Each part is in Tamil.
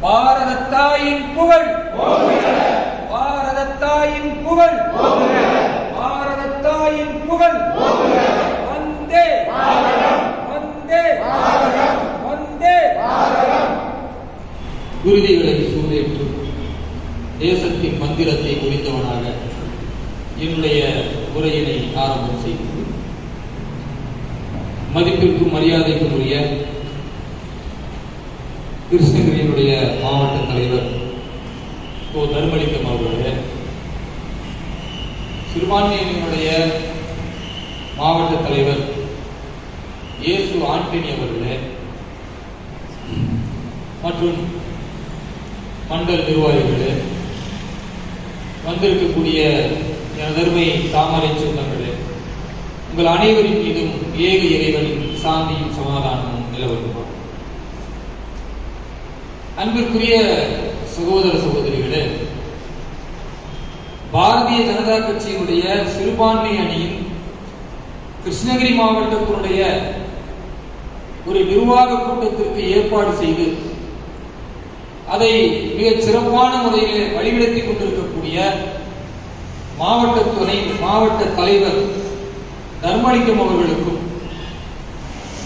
பாரதத்தாயின் புகழ், பாரதத்தாயின் புகழ், பாரதத்தாயின் புகழ். வந்தே வந்தே வந்தே. குருதிகளை சூழேற்று தேசத்தின் மந்திரத்தை குறித்தவனாக என்னுடைய உரையினை ஆரம்பம் செய்து மதிப்பிற்கும் மரியாதைக்கும் உரிய கிருஷ்ணகிரியினுடைய மாவட்ட தலைவர் கோ தர்மலிங்கம் அவர்களுடைய, சிறுபான்மையினுடைய மாவட்ட தலைவர் இயேசு ஆண்டனி அவர்களே மற்றும் மண்டல் நிர்வாகிகளே, வந்திருக்கக்கூடிய எனதருமை தாமரை சொந்தங்களே, உங்கள் அனைவரின் மீதும் ஏக இறைவனின் சாந்தியும் சமாதானமும் நிலவட்டுமா. அன்பிற்குரிய சகோதர சகோதரிகளே, பாரதிய ஜனதா கட்சியினுடைய சிறுபான்மை அணியின் கிருஷ்ணகிரி மாவட்டத்தினுடைய ஒரு நிர்வாக கூட்டத்திற்கு ஏற்பாடு செய்து அதை மிக சிறப்பான முறையில் வழிநடத்திக் கொண்டிருக்கக்கூடிய மாவட்ட தலைவர் தர்மலிங்கம் அவர்களுக்கும்,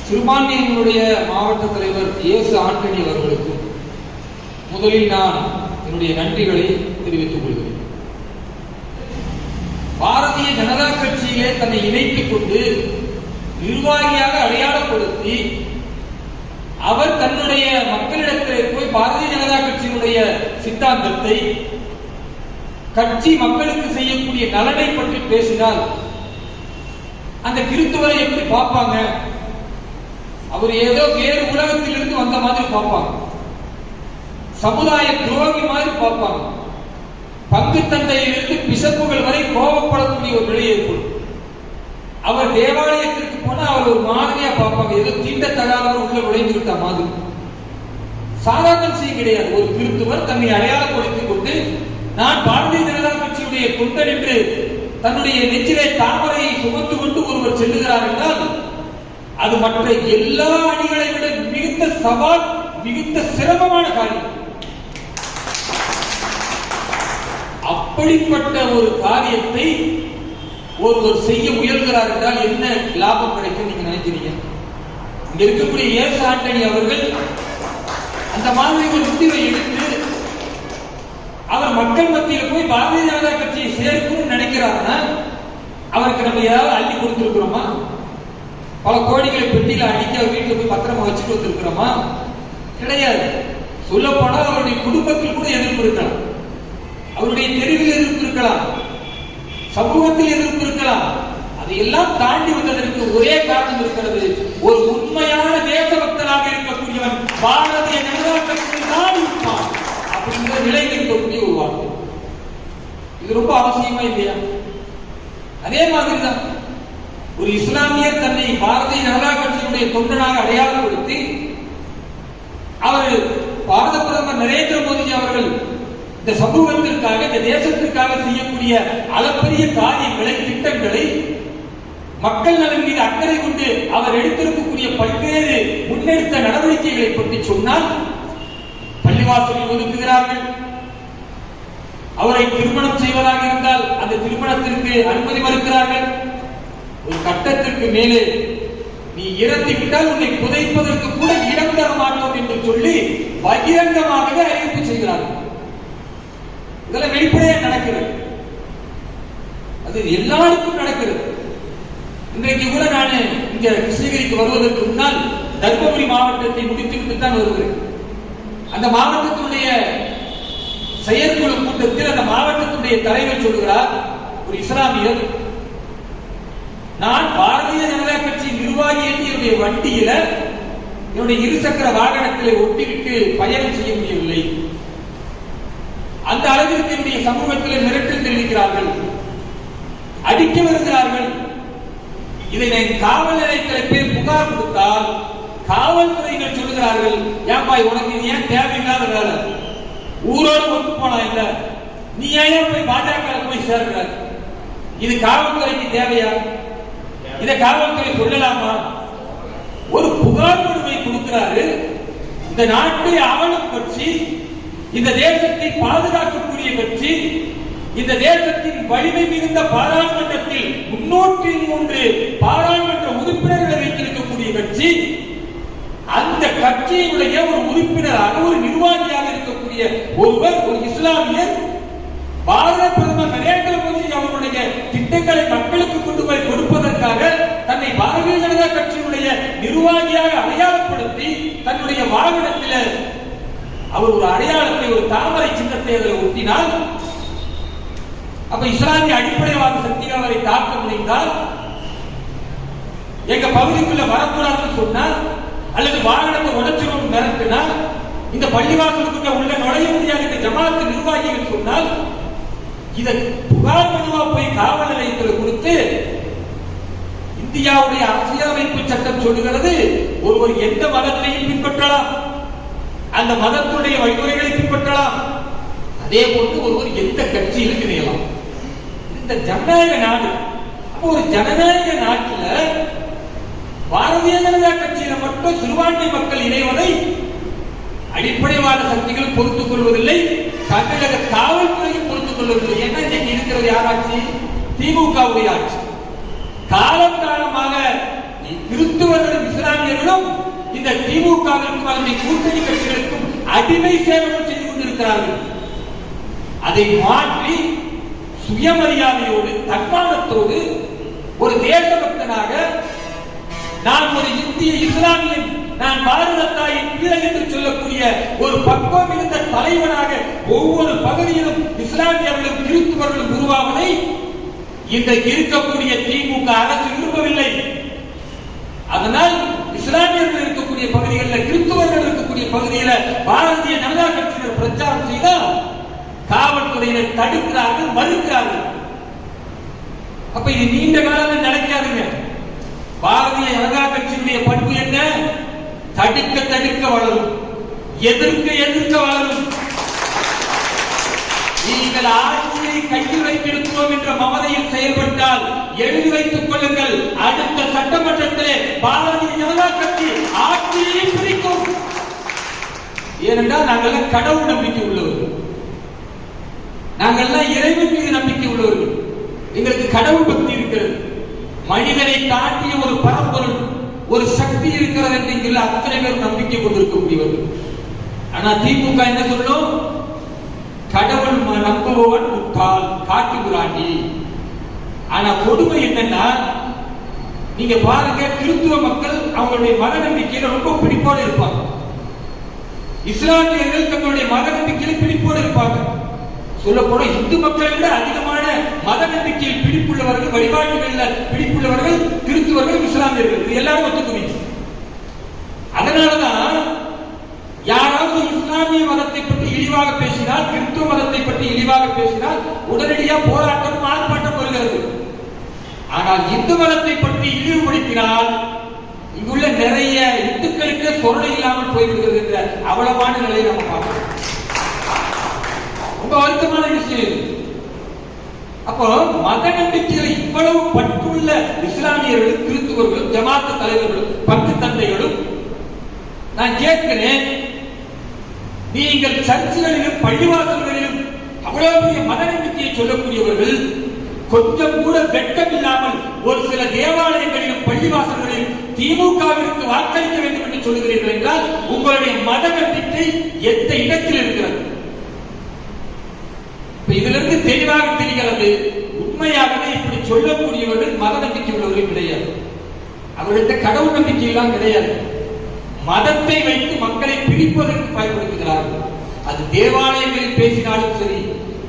சிறுபான்மையினுடைய மாவட்ட தலைவர் இயேசு ஆண்டனி அவர்களுக்கும் முதலில் நான் என்னுடைய நன்றிகளை தெரிவித்துக் கொள்கிறேன். பாரதிய ஜனதா கட்சியிலே தன்னை இணைத்துக் கொண்டு நிர்வாகியாக அடையாளப்படுத்தி அவர் தன்னுடைய மக்களிடத்திலே போய் பாரதிய ஜனதா கட்சியினுடைய சித்தாந்தத்தை, கட்சி மக்களுக்கு செய்யக்கூடிய நலனை பற்றி பேசினால் அந்த கிறிஸ்துவரை எப்படி பார்ப்பாங்க? அவர் ஏதோ வேறு உலகத்தில் இருந்து வந்த மாதிரி பார்ப்பாங்க, சமுதாய துரோகி மாதிரி பார்ப்பாங்க, பங்கு தந்தையிலிருந்து பிசப்புகள் வரை கோபப்படக்கூடிய ஒரு நிலை ஏற்படும். அவர் தேவாலயத்திற்கு போனா அவர் ஒரு மாதிரியா பார்ப்பாங்க, ஏதோ தீண்டத்தகாதவர் உள்ள நுழைந்து விட்ட மாதிரி. சாதாரண விஷயம் கிடையாது. ஒரு கிறிஸ்துவர் தன்னை அடையாளப்படுத்திக் கொண்டு நான் பாரதிய ஜனதா கட்சியுடைய தொண்டன் என்று தன்னுடைய நெஞ்சிலே தாமரையை சுமந்து கொண்டு ஒருவர் செல்லுகிறார் என்றால் அது மற்ற எல்லா அணிகளை விட மிகுந்த சவால், மிகுந்த சிரமமான காரியம். அப்படிப்பட்ட ஒரு காரியத்தை ஒருவர் செய்ய முயல்கிறார் என்றால் என்ன லாபம் கிடைக்கும் நீங்க நினைக்கிறீங்க? இங்க இருக்கக்கூடிய இயேசு ஆண்டனி அவர்கள் அந்த மாதிரி ஒரு முடிவை எடுத்து அவர் மக்கள் மத்தியில் போய் பாரதிய ஜனதா கட்சியை சேர்க்கணும்னு நினைக்கிறாருன்னா அவருக்கு நம்ம ஏதாவது அள்ளி கொடுத்திருக்கிறோமா? பல கோடிகளை பெட்டியில அடிக்க வீட்டுல போய் பத்திரமா வச்சுட்டு வந்திருக்கிறோமா? கிடையாது. சொல்ல போனால் அவருடைய குடும்பத்தில் கூட எதிர்ப்பு இருக்கலாம், அவருடைய தெருவில் எதிர்ப்பு இருக்கலாம், சமூகத்தில் எதிர்ப்பு இருக்கலாம். அதையெல்லாம் தாண்டி வந்ததற்கு ஒரே காரணம் இருக்கிறது. ஒரு உண்மையான தேசபக்தனாக இருக்கக்கூடியவன் பாரதிய ஜனதா கட்சியில் தான் இருப்பான் அப்படிங்கிற நிலையில் இருக்கக்கூடிய ஒரு வார்த்தை. இது ரொம்ப அவசியமா இல்லையா? அதே மாதிரிதான் ஒரு இஸ்லாமியர் தன்னை பாரதிய ஜனதா கட்சியினுடைய தொண்டனாக அடையாளப்படுத்தி அவர் பாரத பிரதமர் நரேந்திர மோடி அவர்கள் இந்த சமூகத்திற்காக, இந்த தேசத்திற்காக செய்யக்கூடிய அளப்பரிய காரியங்களை, திட்டங்களை, மக்கள் நலன் மீது அக்கறை கொண்டு அவர் எடுத்திருக்கக்கூடிய பல்வேறு முன்னெடுத்த நடவடிக்கைகளை பற்றி சொன்னால் பள்ளிவாசலில் ஒதுக்குகிறார்கள். அவரை திருமணம் செய்வதாக இருந்தால் அந்த திருமணத்திற்கு அனுமதி மறுக்கிறார்கள். ஒரு கட்டத்திற்கு மேலே நீ இறந்து விட்டால் உன்னை புதைப்பதற்கு கூட இடம் தர மாட்டோம் என்று சொல்லி பகிரங்கமாகவே அறிவிப்பு செய்கிறார்கள். இதெல்லாம் வெளிப்படையா நடக்கிறது. அது எல்லாருக்கும் நடக்கிறது. இன்றைக்கு கூட நான் இங்க கிருஷ்ணகிரிக்கு வருவதற்கு முன்னால் தர்மபுரி மாவட்டத்தை முடித்துவிட்டு தான் வருகிறேன். அந்த மாவட்டத்தினுடைய செயற்குழு கூட்டத்தில் அந்த மாவட்டத்தினுடைய தலைவர் சொல்கிறார், ஒரு இஸ்லாமியர், நான் பாரதிய ஜனதா கட்சி நிர்வாகி என்னுடைய வண்டியில என்னுடைய இருசக்கர வாகனத்தில் ஒட்டிவிட்டு பயணம் செய்ய முடியவில்லை. அந்த அளவிற்கு என்னுடைய சமூகத்தில் மிரட்டல் தெரிவிக்கிறார்கள், அடிக்க வருகிறார்கள். இதை நான் காவல் நிலையத்தில் போய் புகார் கொடுத்தால் காவல்துறையினர் சொல்லுகிறார்கள், ஏன்பாய் உனக்கு இது ஏன் தேவையில்லாத வேலை, ஊரோடு ஒத்து போனா இல்ல, நீ ஏன் போய் பாஜக போய் சேர்க்கிற, இது காவல்துறைக்கு தேவையா? இதை காவல்துறை சொல்லலாமா? ஒரு புகார் மனுவை கொடுக்கிறாரு. இந்த நாட்டை ஆளும் கட்சி இந்த தேசத்தை பாதுகாக்கக்கூடிய கட்சி, இந்த தேசத்தின் வலிமை மிகுந்த பாராளுமன்றத்தில் 303 பாராளுமன்ற உறுப்பினர்களை வைத்திருக்கக்கூடிய கட்சி, அந்த கட்சியினுடைய ஒரு உறுப்பினராக ஒரு நிர்வாகியாக இருக்கக்கூடிய ஒருவர், ஒரு இஸ்லாமியர், பாரத பிரதமர் நரேந்திர மோடி அவருடைய திட்டங்களை மக்களுக்கு கொண்டு போய் கொடுப்பதற்காக தன்னை பாரதிய ஜனதா கட்சியினுடைய நிர்வாகியாக அடையாளப்படுத்தி தன்னுடைய வாகனத்தில் அவர் ஒரு அடையாளத்தை, ஒரு தாமரை சின்னத்தை அதில் ஒட்டினால், அப்ப இஸ்லாமிய அடிப்படைவாத சக்திகள் அவரை தாக்க முடிந்தால், எங்க பகுதிக்குள்ள வரக்கூடாதுன்னு சொன்னால், அல்லது வாகனத்தை உடைச்சிடும் மிரட்டினால், இந்த பள்ளிவாசலுக்குள்ள உள்ள நுழைய முடியாது என்று ஜமாத்து நிர்வாகிகள் சொன்னால், இதை புகார் மனுவா போய் காவல் நிலையத்தில் கொடுத்து, இந்தியாவுடைய அரசியலமைப்பு சட்டம் சொல்லுகிறது ஒருவர் எந்த மதத்தையும் பின்பற்றலாம், அந்த மதத்துடைய வழிமுறைகளை பின்பற்றலாம், அதே போன்று ஒருவர் எந்த கட்சியிலும் இணையலாம். இந்த ஜனநாயக நாடு. ஒரு ஜனநாயக நாட்டில் பாரதிய ஜனதா கட்சியில மட்டும் சிறுபான்மை மக்கள் இணைவதை அடிப்படைவாத சக்திகள் பொறுத்துக் கொள்வதில்லை, தமிழக காவல்துறையும் பொறுத்துக் கொள்வதில்லை. ஏன்னா இன்னைக்கு இருக்கிறது யார் ஆட்சி? திமுகவுடைய ஆட்சி. காலம் காலமாக கிறிஸ்துவர்களும் இஸ்லாமியர்களும் இந்த திமுகவிற்கும் அதனுடைய கூட்டணி கட்சிகளுக்கும் அடிமை சேவனம் செய்து கொண்டிருக்கிறார்கள். அதை மாற்றி சுயமரியாதையோடு, தன்மானத்தோடு, ஒரு தேசபக்தனாக, நான் ஒரு இந்திய இஸ்லாமியன், நான் பாரத தாயின் பிள்ளை என்று சொல்லக்கூடிய ஒரு பக்குவம் இருந்த தலைவனாக ஒவ்வொரு பகுதியிலும் இஸ்லாமியர்களும் கிறிஸ்துவர்களும் உருவாவதை இன்றைக்கு இருக்கக்கூடிய திமுக அரசு விரும்பவில்லை. அதனால் இஸ்லாமியர்கள் இருக்கக்கூடிய பகுதிகளில், கிறிஸ்துவர்கள் இருக்கக்கூடிய பகுதியில் பாரதிய ஜனதா கட்சியினர் பிரச்சாரம் செய்தால் காவல்துறையினர் தடுக்கிறார்கள், மறுக்கிறார்கள். அப்ப இது நீண்ட காலம் நடக்காதுங்க. பாரதிய ஜனதா கட்சியினுடைய பண்பு என்ன? தடுக்க தடுக்க வளரும், எதிர்க்க எதிர்க்க வளரும். நீங்கள் ஆட்சியை கையில் வைத்திருக்கிறோம் என்ற மமதையில் செயல்பட்டால் எழுதி வைத்துக் கொள்ளுங்கள், அடுத்த சட்டமன்றத்திலே பாரதிய ஜனதா கட்சி ஆட்சியை பிரிக்கும். ஏனென்றால் நாங்கள் கடவுள் நம்பிக்கை உள்ளவர்கள், நாங்கள் இறைவன் மீது நம்பிக்கை உள்ளவர்கள், எங்களுக்கு கடவுள் பக்தி இருக்கிறது. மனிதனை தாண்டிய ஒரு பரம்பொருள், ஒரு சக்தி இருக்கிறது என்று இங்குள்ள அத்தனை பேரும் நம்பிக்கை கொண்டிருக்கக்கூடியவர்கள். ஆனா திமுக என்ன சொல்லும்? கடவுள் நம்புபவன் முட்டாள், காட்டு பிராண்டி. ஆனா கொடுமை என்னன்னா, நீங்க பாருங்க, கிறிஸ்துவ மக்கள் அவங்களுடைய மத நம்பிக்கையில ரொம்ப பிடிப்போடு இருப்பாங்க, இஸ்லாமியர்கள் தங்களுடைய மத நம்பிக்கையில் பிடிப்போடு இருப்பாங்க. சொல்லப்போன இந்து மக்களை விட அதிகமான மத நம்பிக்கையில் பிடிப்புள்ளவர்கள், வழிபாட்டுகளில் பிடிப்புள்ளவர்கள் கிறிஸ்துவர்கள், இஸ்லாமியர்கள். இது எல்லாரும் ஒத்துக்குவீங்க. அதனாலதான் யாராவது இஸ்லாமிய மதத்தை பற்றி இழிவாக பேசினால், கிறிஸ்துவ மதத்தை பற்றி இழிவாக பேசினால் உடனடியாக போராட்டம், ஆர்ப்பாட்டம் வருகிறது. ஆனால் இந்து மதத்தை பற்றி இழிவுபடுத்தினால் இங்குள்ள நிறைய இந்துக்களுக்கு சொரணை இல்லாமல் போய்விடுகிறது என்ற அவலமான நிலையை நம்ம பார்க்கிறோம். ரொம்ப வருத்தமான விஷயம். அப்போ மத நம்பிக்கையில் இவ்வளவு பற்றுள்ள இஸ்லாமியர்களும் கிறிஸ்துவர்களும் ஜமாத்து தலைவர்களும் பங்கு தந்தைகளும் நான் கேட்கிறேன், நீங்கள் சர்ச்சுகளிலும் பள்ளிவாசல்களிலும் அவ்வளவு மத நம்பிக்கையை சொல்லக்கூடியவர்கள் கொஞ்சம் கூட வெட்கம் இல்லாமல் ஒரு சில தேவாலயங்களிலும் பள்ளிவாசல்களிலும் திமுகவிற்கு வாக்களிக்க வேண்டும் என்று சொல்லுகிறீர்கள் என்றால் உங்களுடைய மத நம்பிக்கை எந்த இடத்தில் இருக்கிறது? இதிலிருந்து தெளிவாக தெரிகிறது, உண்மையாகவே இப்படி சொல்லக்கூடியவர்கள் மத நம்பிக்கை உள்ளவர்கள் கிடையாது. அவர்களுக்கு கடவுள் நம்பிக்கை எல்லாம் கிடையாது. மதத்தை வைத்து மக்களை பிரிப்பதற்கு பயன்படுத்துகிறார்கள். அது தேவாலயங்களில் பேசினாலும் சரி,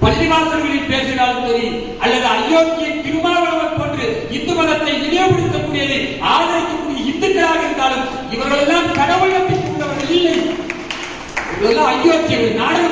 பள்ளிவாசல்களில் பேசினாலும் சரி, அல்லது அயோக்கிய திருமாவளவன் போன்று இந்து மதத்தை இழிவுபடுத்தக்கூடியதை ஆதரிக்கக்கூடிய இந்துக்களாக இருந்தாலும் இவர்கள் எல்லாம் கடவுள் நம்பிக்கை உள்ளவர்கள் இல்லை. இவர்கள் அயோக்கியர்கள், நாடக